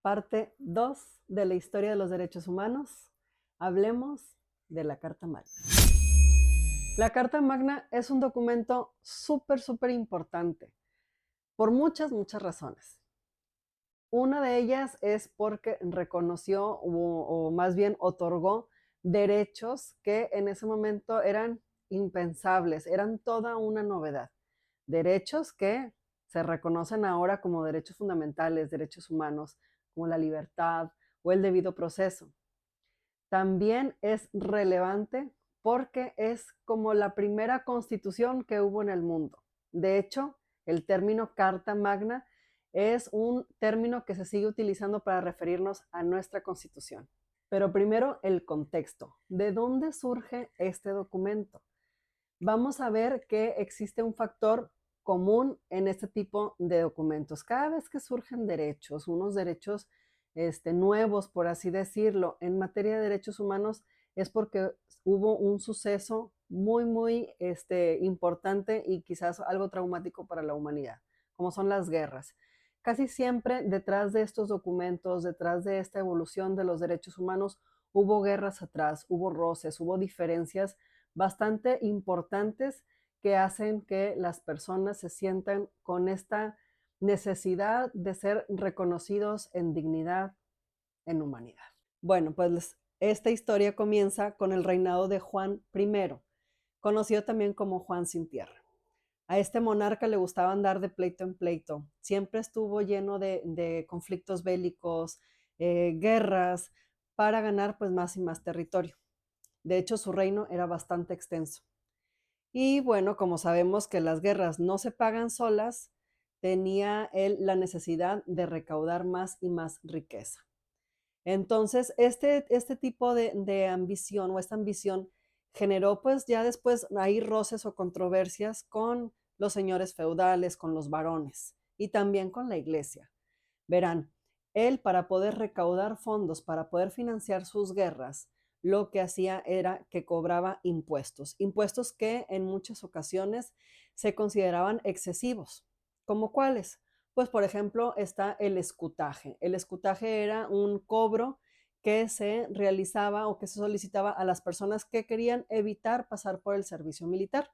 Parte 2 de la historia de los derechos humanos. Hablemos de la Carta Magna. La Carta Magna es un documento súper importante por muchas razones. Una de ellas es porque reconoció o más bien otorgó derechos que en ese momento eran impensables, eran toda una novedad. Derechos que se reconocen ahora como derechos fundamentales, derechos humanos, como la libertad o el debido proceso. También es relevante porque es como la primera constitución que hubo en el mundo. De hecho, el término Carta Magna es un término que se sigue utilizando para referirnos a nuestra constitución. Pero primero el contexto. ¿De dónde surge este documento? Vamos a ver que existe un factor común en este tipo de documentos. Cada vez que surgen derechos, unos derechos nuevos, por así decirlo, en materia de derechos humanos, es porque hubo un suceso muy importante y quizás algo traumático para la humanidad, como son las guerras. Casi siempre detrás de estos documentos, detrás de esta evolución de los derechos humanos, hubo guerras atrás, hubo roces, hubo diferencias bastante importantes que hacen que las personas se sientan con esta necesidad de ser reconocidos en dignidad, en humanidad. Bueno, pues esta historia comienza con el reinado de Juan I, conocido también como Juan sin tierra. A este monarca le gustaba andar de pleito en pleito. Siempre estuvo lleno de conflictos bélicos, guerras, para ganar pues más y más territorio. De hecho, su reino era bastante extenso. Y bueno, como sabemos que las guerras no se pagan solas, tenía él la necesidad de recaudar más y más riqueza. Entonces, este tipo de ambición o esta ambición generó pues ya después ahí roces o controversias con los señores feudales, con los varones y también con la iglesia. Verán, él para poder recaudar fondos, para poder financiar sus guerras, lo que hacía era que cobraba impuestos, impuestos que en muchas ocasiones se consideraban excesivos. ¿Como cuáles? Pues por ejemplo está el escutaje. El escutaje era un cobro que se realizaba o que se solicitaba a las personas que querían evitar pasar por el servicio militar.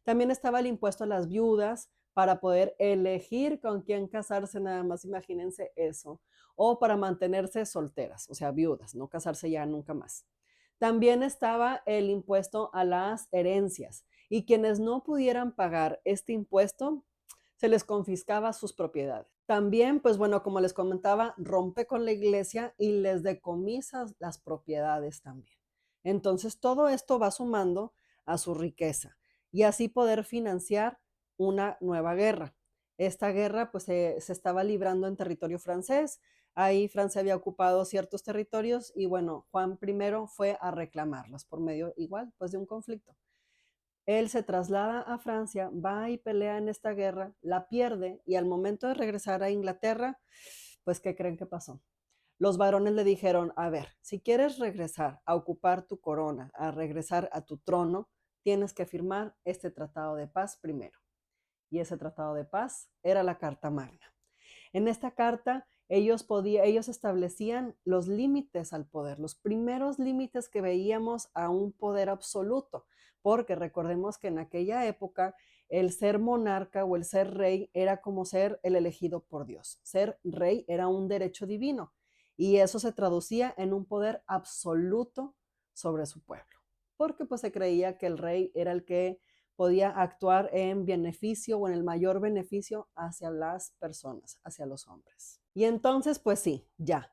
También estaba el impuesto a las viudas para poder elegir con quién casarse, nada más imagínense eso, o para mantenerse solteras, o sea, viudas, no casarse ya nunca más. También estaba el impuesto a las herencias y quienes no pudieran pagar este impuesto, se les confiscaba sus propiedades. También, pues bueno, como les comentaba, rompe con la iglesia y les decomisa las propiedades también. Entonces, todo esto va sumando a su riqueza y así poder financiar una nueva guerra. Esta guerra pues se estaba librando en territorio francés, ahí Francia había ocupado ciertos territorios y bueno, Juan I fue a reclamarlos por medio igual pues de un conflicto. Él se traslada a Francia, va y pelea en esta guerra, la pierde y al momento de regresar a Inglaterra, pues ¿qué creen que pasó? Los varones le dijeron, a ver, si quieres regresar a ocupar tu corona, a regresar a tu trono, tienes que firmar este tratado de paz primero. Y ese tratado de paz era la Carta Magna. En esta carta ellos establecían los límites al poder, los primeros límites que veíamos a un poder absoluto, porque recordemos que en aquella época el ser monarca o el ser rey era como ser el elegido por Dios. Ser rey era un derecho divino y eso se traducía en un poder absoluto sobre su pueblo, porque pues se creía que el rey era el que podía actuar en beneficio o en el mayor beneficio hacia las personas, hacia los hombres. Y entonces, pues sí, ya.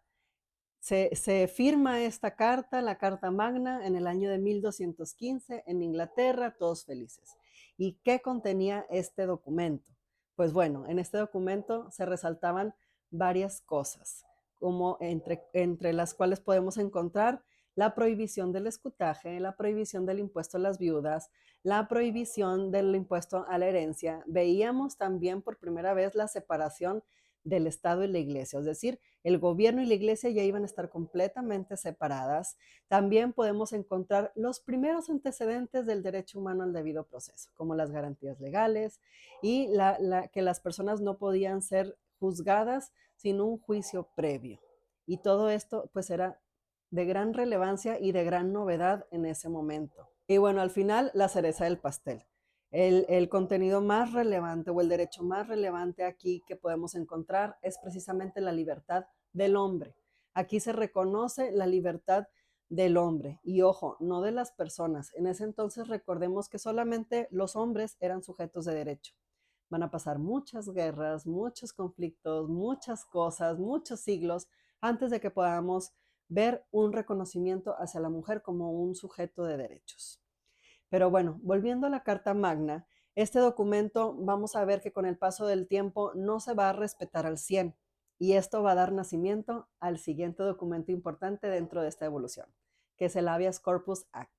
Se firma esta carta, la Carta Magna, en el año de 1215 en Inglaterra, todos felices. ¿Y qué contenía este documento? Pues bueno, en este documento se resaltaban varias cosas, como entre las cuales podemos encontrar la prohibición del escutaje, la prohibición del impuesto a las viudas, la prohibición del impuesto a la herencia. Veíamos también por primera vez la separación del Estado y la Iglesia, es decir, el gobierno y la iglesia ya iban a estar completamente separadas. También podemos encontrar los primeros antecedentes del derecho humano al debido proceso, como las garantías legales y que las personas no podían ser juzgadas sin un juicio previo. Y todo esto pues era de gran relevancia y de gran novedad en ese momento. Y bueno, al final la cereza del pastel. El contenido más relevante o el derecho más relevante aquí que podemos encontrar es precisamente la libertad del hombre. Aquí se reconoce la libertad del hombre y ojo, no de las personas. En ese entonces recordemos que solamente los hombres eran sujetos de derecho. Van a pasar muchas guerras, muchos conflictos, muchas cosas, muchos siglos antes de que podamos ver un reconocimiento hacia la mujer como un sujeto de derechos. Pero bueno, volviendo a la Carta Magna, este documento vamos a ver que con el paso del tiempo no se va a respetar al 100 y esto va a dar nacimiento al siguiente documento importante dentro de esta evolución, que es el Habeas Corpus Act.